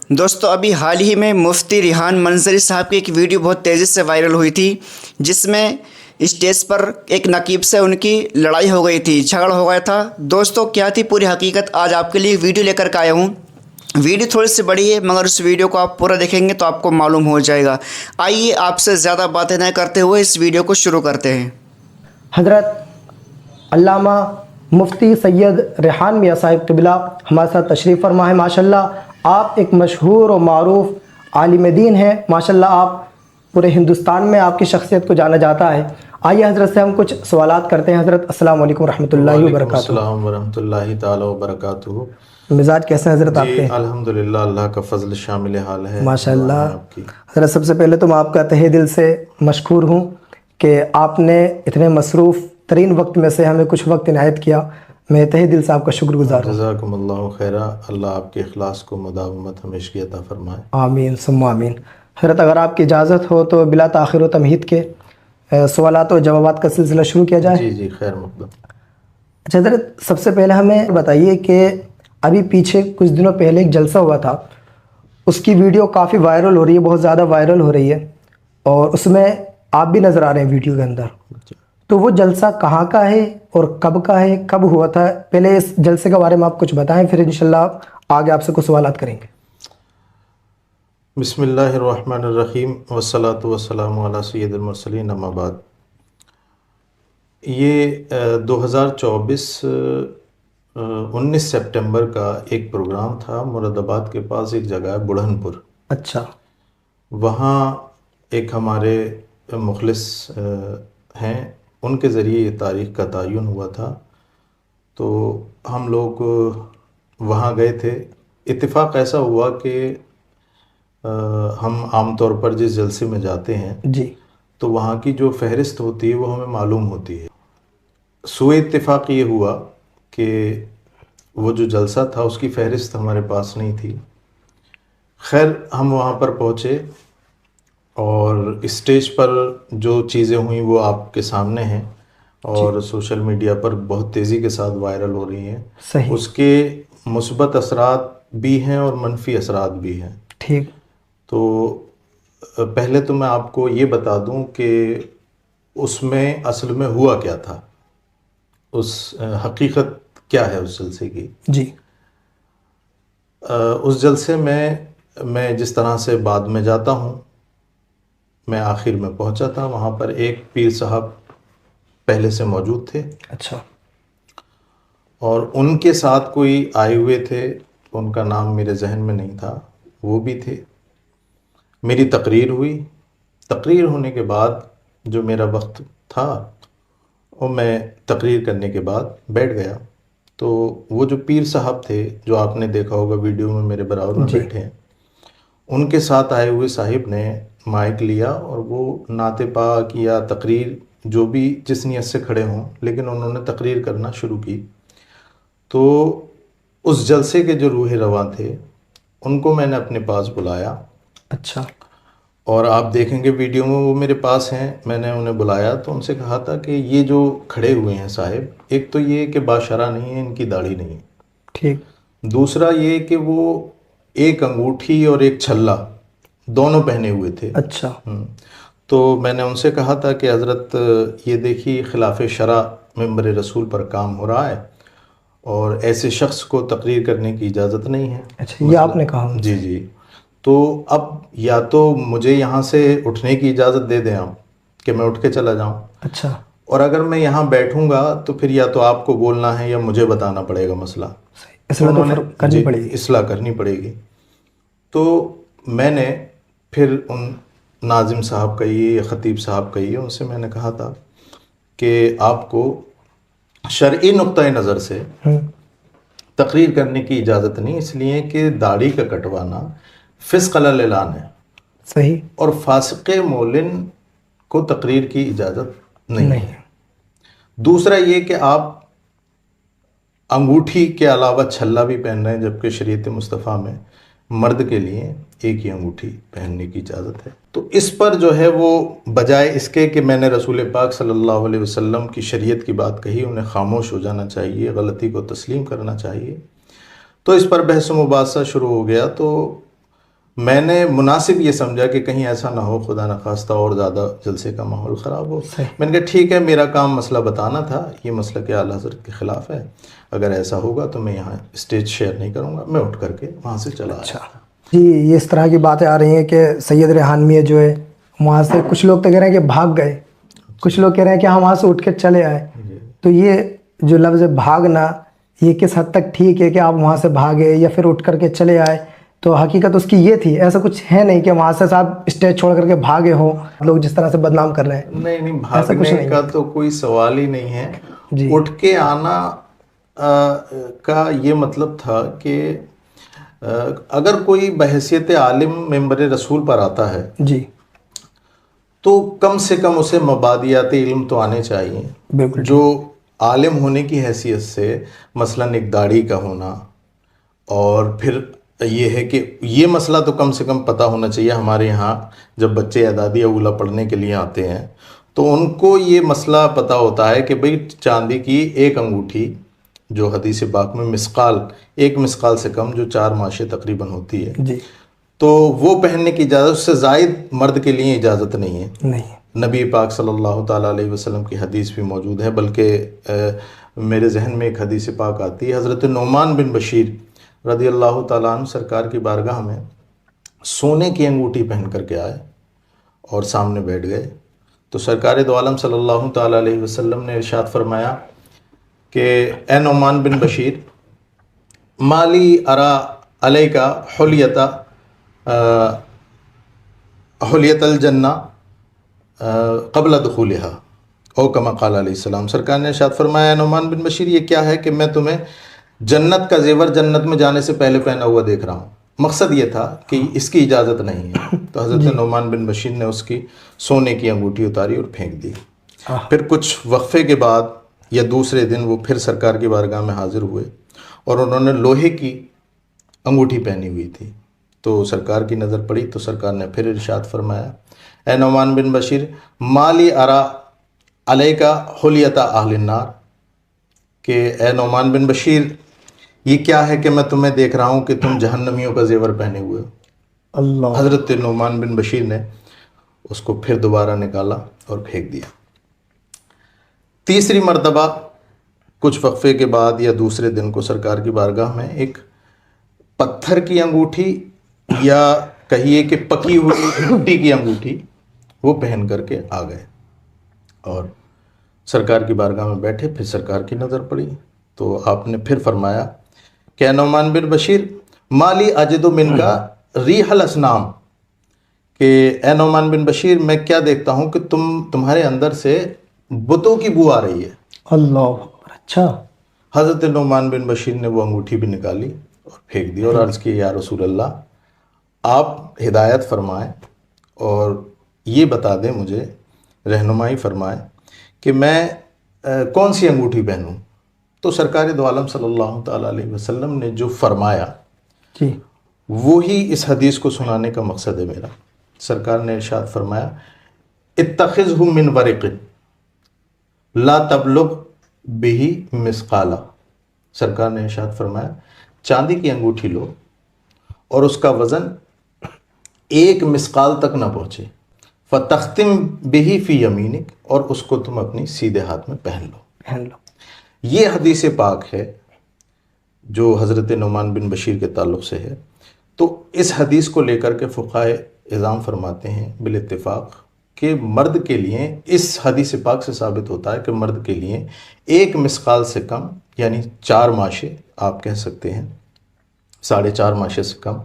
دوستو ابھی حال ہی میں مفتی ریحان منظری صاحب کی ایک ویڈیو بہت تیزی سے وائرل ہوئی تھی، جس میں اسٹیج پر ایک نقیب سے ان کی لڑائی ہو گئی تھی، جھگڑا ہو گیا تھا۔ دوستو کیا تھی پوری حقیقت، آج آپ کے لیے ویڈیو لے کر کے آیا ہوں۔ ویڈیو تھوڑی سی بڑی ہے مگر اس ویڈیو کو آپ پورا دیکھیں گے تو آپ کو معلوم ہو جائے گا۔ آئیے آپ سے زیادہ باتیں نہ کرتے ہوئے اس ویڈیو کو شروع کرتے ہیں۔ حضرت علامہ مفتی سید ریحان میاں صاحب قبلہ ہمارے ساتھ تشریف فرما ہے۔ ماشاءاللہ آپ ایک مشہور و معروف عالم دین ہیں، ماشاءاللہ آپ پورے ہندوستان میں آپ کی شخصیت کو جانا جاتا ہے۔ آئیے حضرت سے ہم کچھ سوالات کرتے ہیں۔ حضرت السلام علیکم ورحمۃ اللہ وبرکاتہ۔ السلام ورحمۃ اللہ تعالی وبرکاتہ۔ مزاج کیسے ہیں حضرت آپ جی کے؟ الحمدللہ، اللہ کا فضل شامل حال ہے ماشاءاللہ۔ آپ کی۔ حضرت سب سے پہلے تو میں آپ کا تہہ دل سے مشکور ہوں کہ آپ نے اتنے مصروف ترین وقت میں سے ہمیں کچھ وقت عنایت کیا، میں تہہ دل سے آپ کا شکر گزار ہوں۔ جزاکم اللہ خیرہ، اللہ آپ کے اخلاص کو مداومت ہمیشہ عطا فرمائے۔ آمین ثم آمین۔ حضرت اگر آپ کی اجازت ہو تو بلا تاخیر و تمہید کے سوالات و جوابات کا سلسلہ شروع کیا جائے۔ جی جی، خیر مقدم۔ اچھا حضرت، سب سے پہلے ہمیں بتائیے کہ ابھی پیچھے کچھ دنوں پہلے ایک جلسہ ہوا تھا، اس کی ویڈیو کافی وائرل ہو رہی ہے، بہت زیادہ وائرل ہو رہی ہے، اور اس میں آپ بھی نظر آ رہے ہیں ویڈیو کے اندر۔ تو وہ جلسہ کہاں کا ہے اور کب کا ہے، کب ہوا تھا؟ پہلے اس جلسے کے بارے میں آپ کچھ بتائیں، پھر انشاءاللہ آگے آپ سے کچھ سوالات کریں گے۔ بسم اللہ الرحمن الرحیم، والصلاة والسلام علی سید المرسلین، اما بعد۔ یہ 2024 19 سپٹمبر کا ایک پروگرام تھا، مراد آباد کے پاس ایک جگہ ہے بڑھن پور، اچھا۔ وہاں ایک ہمارے مخلص ہیں، ان کے ذریعے یہ تاریخ کا تعین ہوا تھا، تو ہم لوگ وہاں گئے تھے۔ اتفاق ایسا ہوا کہ ہم عام طور پر جس جلسے میں جاتے ہیں جی تو وہاں کی جو فہرست ہوتی ہے وہ ہمیں معلوم ہوتی ہے۔ سوء اتفاق یہ ہوا کہ وہ جو جلسہ تھا اس کی فہرست ہمارے پاس نہیں تھی۔ خیر ہم وہاں پر پہنچے اور اسٹیج پر جو چیزیں ہوئیں وہ آپ کے سامنے ہیں اور سوشل میڈیا پر بہت تیزی کے ساتھ وائرل ہو رہی ہیں۔ صحیح۔ اس کے مثبت اثرات بھی ہیں اور منفی اثرات بھی ہیں۔ ٹھیک۔ تو پہلے تو میں آپ کو یہ بتا دوں کہ اس میں اصل میں ہوا کیا تھا، اس حقیقت کیا ہے اس جلسے کی۔ جی اس جلسے میں جس طرح سے بعد میں جاتا ہوں، میں آخر میں پہنچا تھا، وہاں پر ایک پیر صاحب پہلے سے موجود تھے، اچھا، اور ان کے ساتھ کوئی آئے ہوئے تھے، ان کا نام میرے ذہن میں نہیں تھا، وہ بھی تھے۔ میری تقریر ہوئی، تقریر ہونے کے بعد جو میرا وقت تھا اور میں تقریر کرنے کے بعد بیٹھ گیا، تو وہ جو پیر صاحب تھے جو آپ نے دیکھا ہوگا ویڈیو میں میرے برابر میں بیٹھے ہیں، ان کے ساتھ آئے ہوئے صاحب نے مائک لیا اور وہ نعت پاک یا تقریر جو بھی جس نیت سے کھڑے ہوں، لیکن انہوں نے تقریر کرنا شروع کی۔ تو اس جلسے کے جو روح رواں تھے ان کو میں نے اپنے پاس بلایا، اچھا، اور آپ دیکھیں گے ویڈیو میں وہ میرے پاس ہیں۔ میں نے انہیں بلایا تو ان سے کہا تھا کہ یہ جو کھڑے ہوئے ہیں صاحب، ایک تو یہ کہ باشرہ نہیں ہے، ان کی داڑھی نہیں ہے، ٹھیک، دوسرا یہ کہ وہ ایک انگوٹھی اور ایک چھلا دونوں پہنے ہوئے تھے۔ اچھا، تو میں نے ان سے کہا تھا کہ حضرت یہ دیکھیے خلاف شرع منبر رسول پر کام ہو رہا ہے اور ایسے شخص کو تقریر کرنے کی اجازت نہیں ہے۔ اچھا، یہ آپ نے کہا ان سے؟ جی جی۔ تو اب یا تو مجھے یہاں سے اٹھنے کی اجازت دے دیں آپ کہ میں اٹھ کے چلا جاؤں، اچھا، اور اگر میں یہاں بیٹھوں گا تو پھر یا تو آپ کو بولنا ہے یا مجھے بتانا پڑے گا مسئلہ، اصلاح تو پھر کرنی پڑے گی۔ اصلاح کرنی پڑے گی۔ تو میں نے پھر ان ناظم صاحب کہیے یا خطیب صاحب کہیے، ان سے میں نے کہا تھا کہ آپ کو شرعی نقطۂ نظر سے تقریر کرنے کی اجازت نہیں، اس لیے کہ داڑھی کا کٹوانا فسق علی الاعلان ہے، صحیح، اور فاسق مولن کو تقریر کی اجازت نہیں ہے۔ دوسرا یہ کہ آپ انگوٹھی کے علاوہ چھلا بھی پہن رہے ہیں، جبکہ شریعت مصطفیٰ میں مرد کے لیے ایک ہی انگوٹھی پہننے کی اجازت ہے۔ تو اس پر جو ہے وہ بجائے اس کے کہ میں نے رسول پاک صلی اللہ علیہ وسلم کی شریعت کی بات کہی، انہیں خاموش ہو جانا چاہیے، غلطی کو تسلیم کرنا چاہیے۔ تو اس پر بحث و مباحثہ شروع ہو گیا۔ تو میں نے مناسب یہ سمجھا کہ کہیں ایسا نہ ہو خدا نخواستہ اور زیادہ جلسے کا ماحول خراب ہو. میں نے کہا ٹھیک ہے، میرا کام مسئلہ بتانا تھا، یہ مسئلہ کہ اعلیٰ حضرت کے خلاف ہے، اگر ایسا ہوگا تو میں یہاں اسٹیج شیئر نہیں کروں گا. میں اٹھ کر کے وہاں سے چلا آیا. جی، یہ اس طرح کی باتیں آ رہی ہیں کہ سید ریحان میاں جو ہے وہاں سے، کچھ لوگ تو کہہ رہے ہیں کہ بھاگ گئے، کچھ لوگ کہہ رہے ہیں کہ ہم وہاں سے اٹھ کے چلے آئے. تو یہ جو لفظ بھاگنا، یہ کس حد تک ٹھیک ہے کہ آپ وہاں سے بھاگے یا پھر اٹھ کر کے چلے آئے؟ تو حقیقت اس کی یہ تھی، ایسا کچھ ہے نہیں کہ وہاں سے صاحب اسٹیج چھوڑ کر کے بھاگے ہوں لوگ جس طرح سے بدنام کر رہے ہیں. نہیں، بھاگنے کا تو کوئی سوال ہی نہیں ہے. اٹھ کے آنا کا یہ مطلب تھا کہ اگر کوئی بحیثیت عالم ممبر رسول پر آتا ہے جی تو کم سے کم اسے مبادیات علم تو آنے چاہیے. بالکل. جو عالم ہونے کی حیثیت سے مثلاً ایک داڑھی کا ہونا، اور پھر یہ ہے کہ یہ مسئلہ تو کم سے کم پتہ ہونا چاہیے. ہمارے یہاں جب بچے اعدادیہ اولیٰ پڑھنے کے لیے آتے ہیں تو ان کو یہ مسئلہ پتہ ہوتا ہے کہ بھئی چاندی کی ایک انگوٹھی جو حدیث پاک میں ایک مسقال سے کم جو 4 ماشے تقریباً ہوتی ہے، جی، تو وہ پہننے کی اجازت، اس سے زائد مرد کے لیے اجازت نہیں ہے. نہیں. نبی پاک صلی اللہ تعالیٰ علیہ وسلم کی حدیث بھی موجود ہے، بلکہ میرے ذہن میں ایک حدیث پاک آتی ہے، حضرت نعمان بن بشیر رضی اللہ تعالیٰ عنہ سرکار کی بارگاہ میں سونے کی انگوٹھی پہن کر کے آئے اور سامنے بیٹھ گئے. تو سرکار دو عالم صلی اللہ تعالیٰ علیہ وسلم نے ارشاد فرمایا کہ اے نعمان بن بشیر، مالی ارا علیہ کا حلیت الجنہ قبل دخولہا او کما قال علیہ السلام. سرکار نے ارشاد فرمایا اے نعمان بن بشیر، یہ کیا ہے کہ میں تمہیں جنت کا زیور جنت میں جانے سے پہلے پہنا ہوا دیکھ رہا ہوں. مقصد یہ تھا کہ اس کی اجازت نہیں ہے. تو حضرت نعمان بن بشیر نے اس کی سونے کی انگوٹھی اتاری اور پھینک دی. پھر کچھ وقفے کے بعد یا دوسرے دن وہ پھر سرکار کی بارگاہ میں حاضر ہوئے اور انہوں نے لوہے کی انگوٹھی پہنی ہوئی تھی. تو سرکار کی نظر پڑی تو سرکار نے پھر ارشاد فرمایا اے نعمان بن بشیر، مالی ارا علیہ کا حلیت اہل النار، کہ اے نعمان بن بشیر، یہ کیا ہے کہ میں تمہیں دیکھ رہا ہوں کہ تم جہنمیوں کا زیور پہنے ہوئے ہو. اللہ. حضرت نعمان بن بشیر نے اس کو پھر دوبارہ نکالا اور پھینک دیا. تیسری مرتبہ کچھ وقفے کے بعد یا دوسرے دن کو سرکار کی بارگاہ میں ایک پتھر کی انگوٹھی یا کہیے کہ پکی ہوئی مٹی کی انگوٹھی وہ پہن کر کے آ گئے اور سرکار کی بارگاہ میں بیٹھے. پھر سرکار کی نظر پڑی تو آپ نے پھر فرمایا کہ اے نعمان بن بشیر، مالی اجد من کا ریح الاسنام، کہ اے نعمان بن بشیر، میں کیا دیکھتا ہوں کہ تمہارے اندر سے بتوں کی بو آ رہی ہے. اللہ. اچھا. حضرت نعمان بن بشیر نے وہ انگوٹھی بھی نکالی اور پھینک دی اور عرض کی یا رسول اللہ، آپ ہدایت فرمائیں اور یہ بتا دیں، مجھے رہنمائی فرمائیں کہ میں کون سی انگوٹھی پہنوں. تو سرکار دو عالم صلی اللہ تعالیٰ علیہ وسلم نے جو فرمایا جی، وہی اس حدیث کو سنانے کا مقصد ہے میرا. سرکار نے ارشاد فرمایا اتخذہ من ورق لا تبلغ بہ مثقالا. سرکار نے ارشاد فرمایا چاندی کی انگوٹھی لو اور اس کا وزن 1 مثقال تک نہ پہنچے، فتختم بہ فی یمینک، اور اس کو تم اپنی سیدھے ہاتھ میں پہن لو. یہ حدیث پاک ہے جو حضرت نعمان بن بشیر کے تعلق سے ہے. تو اس حدیث کو لے کر کے فقہائے اعظام فرماتے ہیں بالاتفاق کہ مرد کے لیے اس حدیث پاک سے ثابت ہوتا ہے کہ مرد کے لیے 1 مثقال سے کم یعنی 4 ماشے آپ کہہ سکتے ہیں، 4.5 ماشے سے کم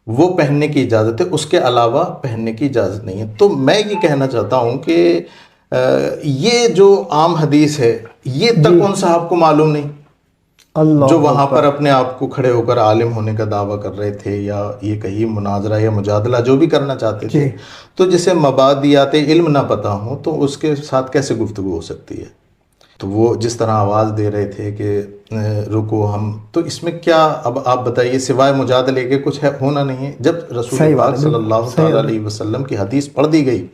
وہ پہننے کی اجازت ہے، اس کے علاوہ پہننے کی اجازت نہیں ہے. تو میں یہ کہنا چاہتا ہوں کہ یہ جو عام حدیث ہے یہ تک ان صاحب کو معلوم نہیں جو وہاں پر اپنے آپ کو کھڑے ہو کر عالم ہونے کا دعویٰ کر رہے تھے، یا یہ کہیے مناظرہ یا مجادلہ جو بھی کرنا چاہتے تھے. تو جسے مبادیات علم نہ پتہ ہوں تو اس کے ساتھ کیسے گفتگو ہو سکتی ہے. تو وہ جس طرح آواز دے رہے تھے کہ رکو ہم، تو اس میں کیا اب آپ بتائیے سوائے مجادلے کے کچھ ہونا نہیں ہے. جب رسول پاک صلی اللہ تعالیٰ علیہ وسلم کی حدیث پڑھ دی گئی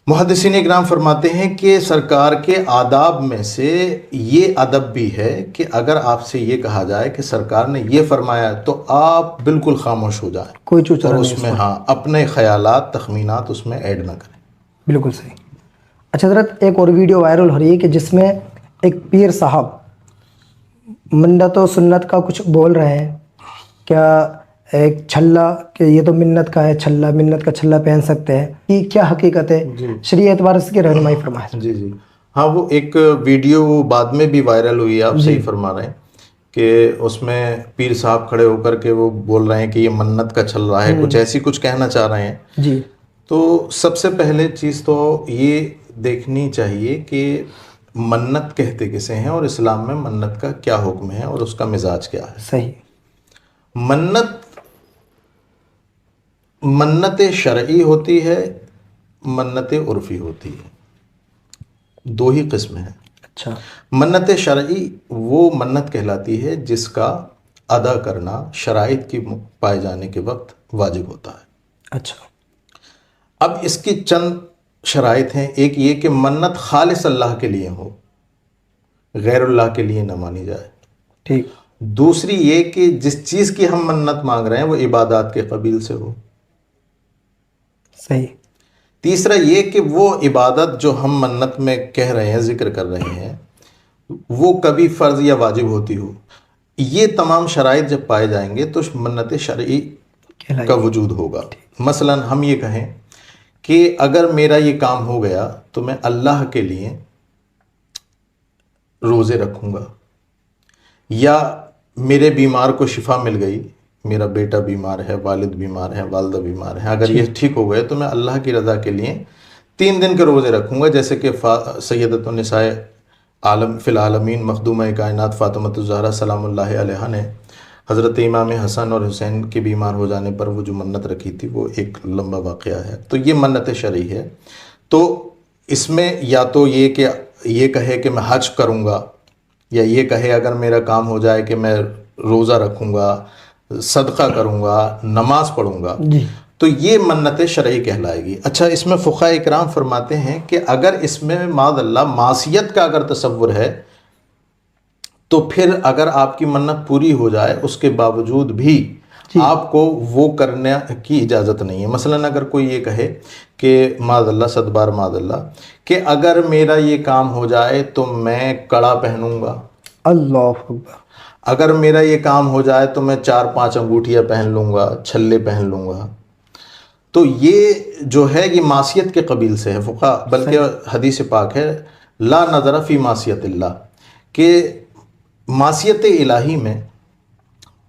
محدثین اکرام فرماتے ہیں کہ سرکار کے آداب میں سے یہ ادب بھی ہے کہ اگر آپ سے یہ کہا جائے کہ سرکار نے یہ فرمایا تو آپ بالکل خاموش ہو جائیں، کوئی چوچرا اور نہیں اس میں اپنے خیالات تخمینات اس میں ایڈ نہ کریں۔ بالکل صحیح۔ اچھا حضرت، ایک اور ویڈیو وائرل ہو رہی ہے کہ جس میں ایک پیر صاحب منت و سنت کا کچھ بول رہے ہیں، کیا ایک چھلا کہ یہ تو منت کا ہے، چھلا منت کا چھلا پہن سکتے ہیں، یہ کیا حقیقت ہے؟ شرعی اعتبار سے کی رہنمائی فرمائیں۔ جی جی ہاں، وہ ایک ویڈیو بعد میں بھی وائرل ہوئی ہے، آپ صحیح فرما رہے ہیں کہ اس میں پیر صاحب کھڑے ہو کر کے وہ بول رہے ہیں کہ یہ منت کا چل رہا ہے، کچھ کہنا چاہ رہے ہیں۔ جی، تو سب سے پہلے چیز تو یہ دیکھنی چاہیے کہ منت کہتے کسے ہیں اور اسلام میں منت کا کیا حکم ہے اور اس کا مزاج کیا ہے۔ صحیح۔ منت شرعی ہوتی ہے، منت عرفی ہوتی ہے، دو ہی قسم ہیں۔ اچھا، منت شرعی وہ منت کہلاتی ہے جس کا ادا کرنا شرائط کی پائے جانے کے وقت واجب ہوتا ہے۔ اچھا، اب اس کی چند شرائط ہیں۔ ایک یہ کہ منت خالص اللہ کے لیے ہو، غیر اللہ کے لیے نہ مانی جائے۔ ٹھیک۔ دوسری یہ کہ جس چیز کی ہم منت مانگ رہے ہیں وہ عبادات کے قبیل سے ہو۔ صحیح۔ تیسرا یہ کہ وہ عبادت جو ہم منت میں کہہ رہے ہیں، ذکر کر رہے ہیں، وہ کبھی فرض یا واجب ہوتی ہو۔ یہ تمام شرائط جب پائے جائیں گے تو منت شرعی کا وجود ہوگا۔ مثلا ہم یہ کہیں کہ اگر میرا یہ کام ہو گیا تو میں اللہ کے لیے روزے رکھوں گا، یا میرے بیمار کو شفا مل گئی، میرا بیٹا بیمار ہے، والد بیمار ہے، والدہ بیمار ہے، اگر یہ ٹھیک ہو گئے تو میں اللہ کی رضا کے لیے 3 دن کے روزے رکھوں گا، جیسے کہ سیدۃ النساء عالم فی العالمین مخدومہ کائنات فاطمۃ الزہرا سلام اللہ علیہا نے حضرت امام حسن اور حسین کے بیمار ہو جانے پر وہ جو منت رکھی تھی، وہ ایک لمبا واقعہ ہے۔ تو یہ منت شرعی ہے۔ تو اس میں یا تو یہ کہ یہ کہے کہ میں حج کروں گا، یا یہ کہے اگر میرا کام ہو جائے کہ میں روزہ رکھوں گا، صدقہ کروں گا، نماز پڑھوں گا، تو یہ منت شرعی کہلائے گی۔ اچھا، اس میں فقہاء اکرام فرماتے ہیں کہ اگر اس میں معاذ اللہ معصیت کا اگر تصور ہے تو پھر اگر آپ کی منت پوری ہو جائے اس کے باوجود بھی آپ کو وہ کرنے کی اجازت نہیں ہے۔ مثلا اگر کوئی یہ کہے کہ معاذ اللہ، صد بار معاذ اللہ، کہ اگر میرا یہ کام ہو جائے تو میں کڑا پہنوں گا، اللہ اکبر، اگر میرا یہ کام ہو جائے تو میں 4-5 انگوٹھیاں پہن لوں گا، چھلے پہن لوں گا، تو یہ جو ہے یہ معصیت کے قبیل سے ہے۔ فقہ بلکہ حدیث پاک ہے لا نظر فی معصیت اللہ، کہ معصیت الہی میں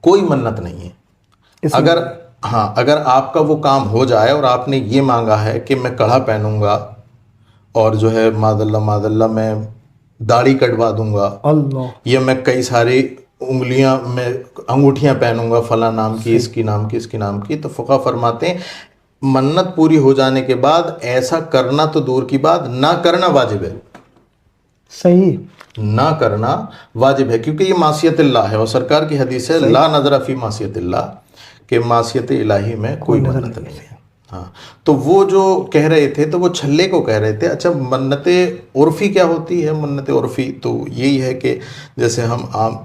کوئی منت نہیں ہے۔ اگر آپ کا وہ کام ہو جائے اور آپ نے یہ مانگا ہے کہ میں کڑھا پہنوں گا اور جو ہے معاذ اللہ میں داڑھی کٹوا دوں گا، یا میں کئی ساری انگلیاں میں انگوٹھیاں پہنوں گا فلاں نام کی، اس کی نام کی، اس کی نام کی، تو فقہ فرماتے ہیں منت پوری ہو جانے کے بعد ایسا کرنا تو دور کی بات، نہ کرنا واجب ہے۔ صحیح، نہ کرنا واجب ہے، کیونکہ یہ معصیت اللہ ہے، اور سرکار کی حدیث ہے لا نظر فی معصیت اللہ، کہ معصیت الہی میں کوئی منت نہیں ہے۔ ہاں، تو وہ جو کہہ رہے تھے تو وہ چھلے کو کہہ رہے تھے۔ اچھا، منت عرفی کیا ہوتی ہے؟ منت عرفی تو یہی ہے کہ جیسے ہم عام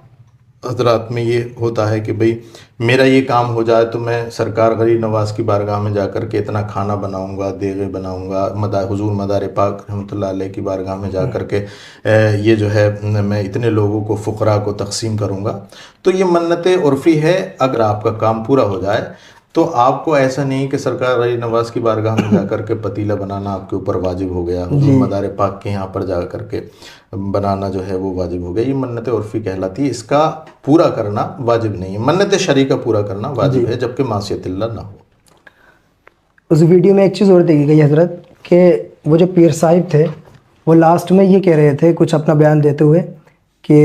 حضرات میں یہ ہوتا ہے کہ بھئی میرا یہ کام ہو جائے تو میں سرکار غریب نواز کی بارگاہ میں جا کر کے اتنا کھانا بناؤں گا، دیگے بناؤں گا، حضور مدار پاک رحمۃ اللہ علیہ کی بارگاہ میں جا کر کے یہ جو ہے میں اتنے لوگوں کو، فقراء کو تقسیم کروں گا۔ تو یہ منت عرفی ہے۔ اگر آپ کا کام پورا ہو جائے تو آپ کو ایسا نہیں کہ سرکار غریب نواز کی بارگاہ میں جا کر کے پتیلا بنانا آپ کے اوپر واجب ہو گیا، حضور مدار پاک کے یہاں پر جا کر کے بنانا جو ہے وہ واجب ہو گیا۔ یہ منت عرفی کہلاتی ہے، اس کا پورا کرنا واجب نہیں ہے۔ منت شرعی کا پورا کرنا واجب ہے، جبکہ معصیت اللہ نہ ہو۔ اس ویڈیو میں ایک چیز اور دیکھی گئی حضرت، کہ وہ جو پیر صاحب تھے وہ لاسٹ میں یہ کہہ رہے تھے کچھ اپنا بیان دیتے ہوئے کہ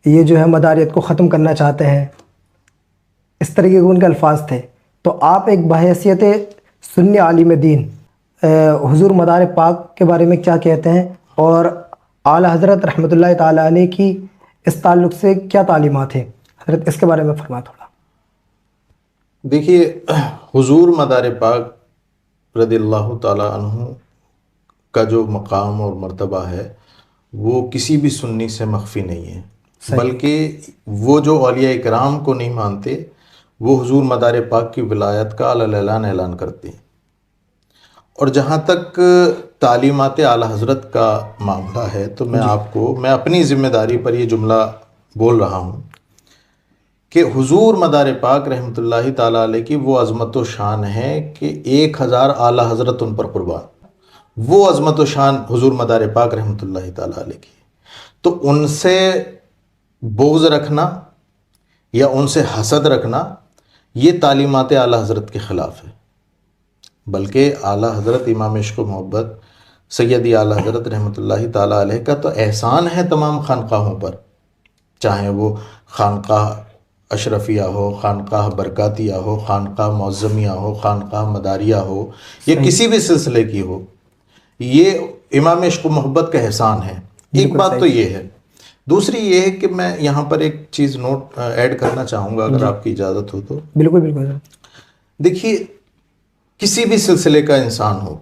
یہ جو ہے مداریت کو ختم کرنا چاہتے ہیں، اس طریقے کے ان کے الفاظ تھے۔ تو آپ ایک بحیثیت سنی عالم دین حضور مدار پاک کے بارے میں کیا کہتے ہیں، اور اعلیٰ حضرت رحمۃ اللہ تعالیٰ علیہ کی اس تعلق سے کیا تعلیمات ہیں حضرت؟ اس کے بارے میں فرمائیں تھوڑا۔ دیکھیے، حضور مدار پاک رضی اللہ تعالیٰ عنہ کا جو مقام اور مرتبہ ہے وہ کسی بھی سنی سے مخفی نہیں ہے، بلکہ وہ جو اولیاء کرام کو نہیں مانتے وہ حضور مدار پاک کی ولایت کا علی الاعلان اعلان کرتے ہیں۔ اور جہاں تک تعلیمات اعلیٰ حضرت کا معاملہ ہے تو میں اپنی ذمہ داری پر یہ جملہ بول رہا ہوں کہ حضور مدار پاک رحمۃ اللہ تعالیٰ علیہ کی وہ عظمت و شان ہے کہ 1000 اعلیٰ حضرت ان پر قربان، وہ عظمت و شان حضور مدار پاک رحمۃ اللہ تعالیٰ علیہ کی، تو ان سے بغض رکھنا یا ان سے حسد رکھنا یہ تعلیمات اعلیٰ حضرت کے خلاف ہے۔ بلکہ اعلیٰ حضرت امام عشق و محبت سیدی اعلیٰ حضرت رحمۃ اللہ تعالیٰ علیہ کا تو احسان ہے تمام خانقاہوں پر، چاہے وہ خانقاہ اشرفیہ ہو، خانقاہ برکاتیہ ہو، خانقاہ معظمیہ ہو، خانقاہ مداریہ ہو، یا کسی بھی سلسلے کی ہو، یہ امام عشق و محبت کا احسان ہے۔ ایک بات تو یہ ہے، دوسری یہ ہے کہ میں یہاں پر ایک چیز نوٹ ایڈ کرنا چاہوں گا اگر آپ کی اجازت ہو تو۔ بالکل بالکل۔ دیکھیے، کسی بھی سلسلے کا انسان ہو،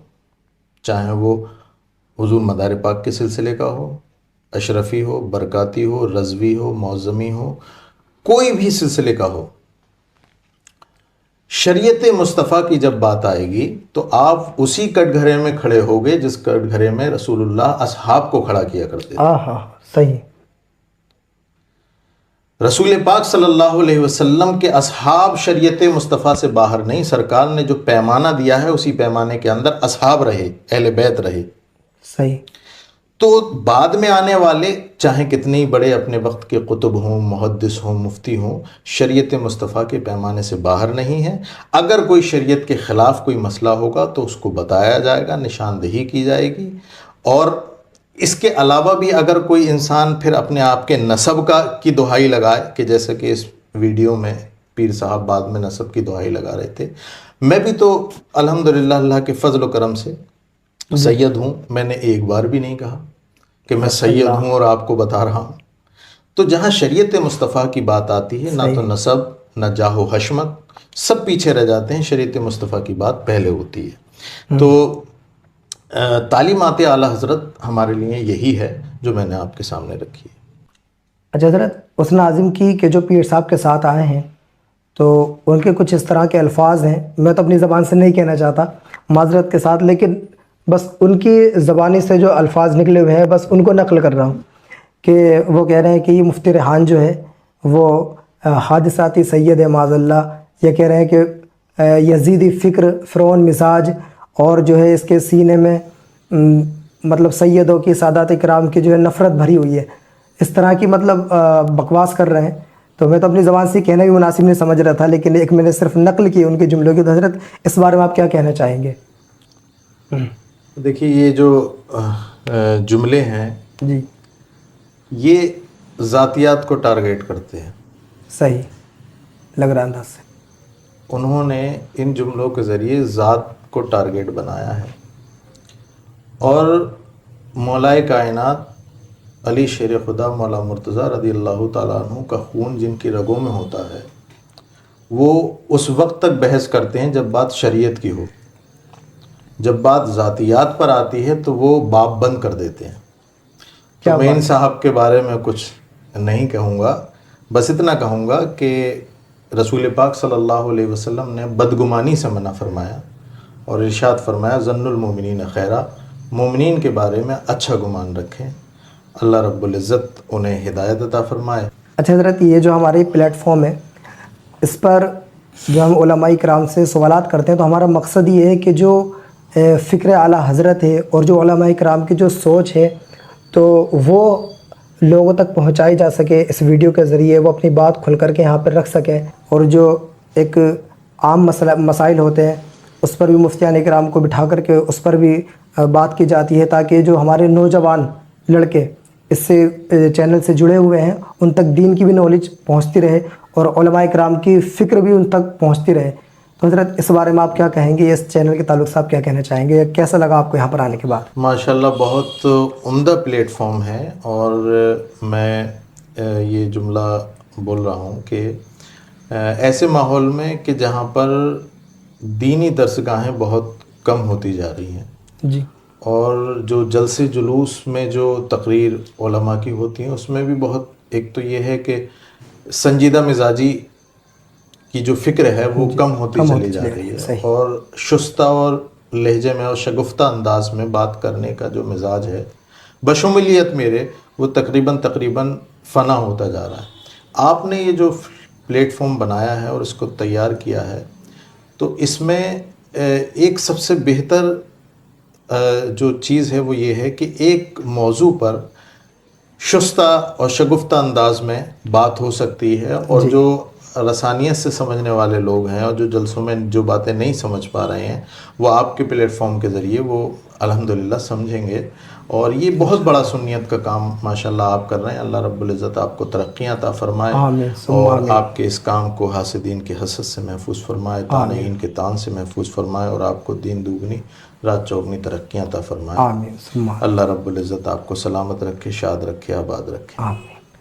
چاہے وہ حضور مدار پاک کے سلسلے کا ہو، اشرفی ہو، برکاتی ہو، رضوی ہو، معظمی ہو، کوئی بھی سلسلے کا ہو، شریعت مصطفیٰ کی جب بات آئے گی تو آپ اسی کٹ گھرے میں کھڑے ہوگے جس کٹ گھرے میں رسول اللہ اصحاب کو کھڑا کیا کرتے تھے۔ صحیح۔ رسول پاک صلی اللہ علیہ وسلم کے اصحاب شریعت مصطفیٰ سے باہر نہیں، سرکار نے جو پیمانہ دیا ہے اسی پیمانے کے اندر اصحاب رہے، اہل بیت رہے۔ صحیح۔ تو بعد میں آنے والے چاہے کتنے ہی بڑے اپنے وقت کے قطب ہوں، محدث ہوں، مفتی ہوں، شریعت مصطفیٰ کے پیمانے سے باہر نہیں ہیں۔ اگر کوئی شریعت کے خلاف کوئی مسئلہ ہوگا تو اس کو بتایا جائے گا، نشاندہی کی جائے گی، اور اس کے علاوہ بھی اگر کوئی انسان پھر اپنے آپ کے نسب کی دہائی لگائے، کہ جیسے کہ اس ویڈیو میں پیر صاحب بعد میں نسب کی دہائی لگا رہے تھے، میں بھی تو الحمدللہ اللہ کے فضل و کرم سے سید ہوں، میں نے ایک بار بھی نہیں کہا کہ میں سید ہوں اور آپ کو بتا رہا ہوں۔ تو جہاں شریعت مصطفیٰ کی بات آتی ہے، نہ تو نسب نہ جاہ و حشمت، سب پیچھے رہ جاتے ہیں، شریعت مصطفیٰ کی بات پہلے ہوتی ہے۔ تو تعلیمات اعلیٰ حضرت ہمارے لیے یہی ہے جو میں نے آپ کے سامنے رکھی ہے۔ اچھا حضرت، اس ناظم کی کہ جو پیر صاحب کے ساتھ آئے ہیں تو ان کے کچھ اس طرح کے الفاظ ہیں، میں تو اپنی زبان سے نہیں کہنا چاہتا معذرت کے ساتھ، لیکن بس ان کی زبانی سے جو الفاظ نکلے ہوئے ہیں بس ان کو نقل کر رہا ہوں، کہ وہ کہہ رہے ہیں کہ یہ مفتی ریحان جو ہے وہ حادثاتی سید ہے معاذ اللہ، یہ کہہ رہے ہیں کہ یزیدی فکر، فرعون مزاج، اور جو ہے اس کے سینے میں مطلب سیدوں کی، سادات کرام کی جو ہے نفرت بھری ہوئی ہے، اس طرح کی مطلب بکواس کر رہے ہیں۔ تو میں تو اپنی زبان سے کہنا بھی مناسب نہیں سمجھ رہا تھا، لیکن ایک میں نے صرف نقل کی ان کے جملوں کی۔ تو حضرت اس بارے میں آپ کیا کہنا چاہیں گے؟ دیکھیے، یہ جو جملے ہیں جی، یہ ذاتیات کو ٹارگیٹ کرتے ہیں۔ صحیح لگ رہا انداز سے۔ انہوں نے ان جملوں کے ذریعے ذات کو ٹارگیٹ بنایا ہے، اور مولا کائنات علی شیر خدا مولا مرتضیٰ رضی اللہ تعالیٰ عنہ کا خون جن کی رگوں میں ہوتا ہے، وہ اس وقت تک بحث کرتے ہیں جب بات شریعت کی ہو، جب بات ذاتیات پر آتی ہے تو وہ باب بند کر دیتے ہیں۔ تو میں ان صاحب کے بارے میں کچھ نہیں کہوں گا، بس اتنا کہوں گا کہ رسول پاک صلی اللہ علیہ وسلم نے بدگمانی سے منع فرمایا اور ارشاد فرمایا ظن المومنین خیرا، مومنین کے بارے میں اچھا گمان رکھیں، اللہ رب العزت انہیں ہدایت عطا فرمائے۔ اچھا حضرت، یہ جو ہماری پلیٹ فارم ہے اس پر جو ہم علماء کرام سے سوالات کرتے ہیں تو ہمارا مقصد یہ ہے کہ جو فکر اعلیٰ حضرت ہے اور جو علماء کرام کی جو سوچ ہے تو وہ لوگوں تک پہنچائی جا سکے، اس ویڈیو کے ذریعے وہ اپنی بات کھل کر کے یہاں پر رکھ سکیں، اور جو ایک عام مسائل ہوتے ہیں اس پر بھی مفتیان کرام کو بٹھا کر کے اس پر بھی بات کی جاتی ہے، تاکہ جو ہمارے نوجوان لڑکے اس سے چینل سے جڑے ہوئے ہیں ان تک دین کی بھی نالج پہنچتی رہے اور علماء کرام کی فکر بھی ان تک پہنچتی رہے۔ تو حضرت اس بارے میں آپ کیا کہیں گے؟ اس چینل کے تعلق سے آپ کیا کہنا چاہیں گے؟ کیسا لگا آپ کو یہاں پر آنے کے بعد؟ ماشاءاللہ بہت عمدہ پلیٹ فارم ہے، اور میں یہ جملہ بول رہا ہوں کہ ایسے ماحول میں کہ جہاں پر دینی درسگاہیں بہت کم ہوتی جا رہی ہیں، جی، اور جو جلسے جلوس میں جو تقریر علماء کی ہوتی ہیں اس میں بھی بہت، ایک تو یہ ہے کہ سنجیدہ مزاجی کی جو فکر ہے وہ کم ہوتی چلی جا رہی ہے، اور شستہ اور لہجے میں اور شگفتہ انداز میں بات کرنے کا جو مزاج ہے بشمولیت میرے، وہ تقریباً فنا ہوتا جا رہا ہے۔ آپ نے یہ جو پلیٹ فارم بنایا ہے اور اس کو تیار کیا ہے، تو اس میں ایک سب سے بہتر جو چیز ہے وہ یہ ہے کہ ایک موضوع پر شستہ اور شگفتہ انداز میں بات ہو سکتی ہے، اور جو رسانیت سے سمجھنے والے لوگ ہیں اور جو جلسوں میں جو باتیں نہیں سمجھ پا رہے ہیں وہ آپ کے پلیٹ فارم کے ذریعے وہ الحمدللہ سمجھیں گے، اور یہ بہت بڑا سنیت کا کام ماشاءاللہ آپ کر رہے ہیں۔ اللہ رب العزت آپ کو ترقیاں عطا فرمائے، اور آپ کے اس کام کو حاسدین کے حسد سے محفوظ فرمائے، طعنین کے طعن سے محفوظ فرمائے، اور آپ کو دین دوگنی رات چوگنی ترقیاں عطا فرمائے۔ اللہ رب العزت آپ کو سلامت رکھے، شاد رکھے، آباد رکھے۔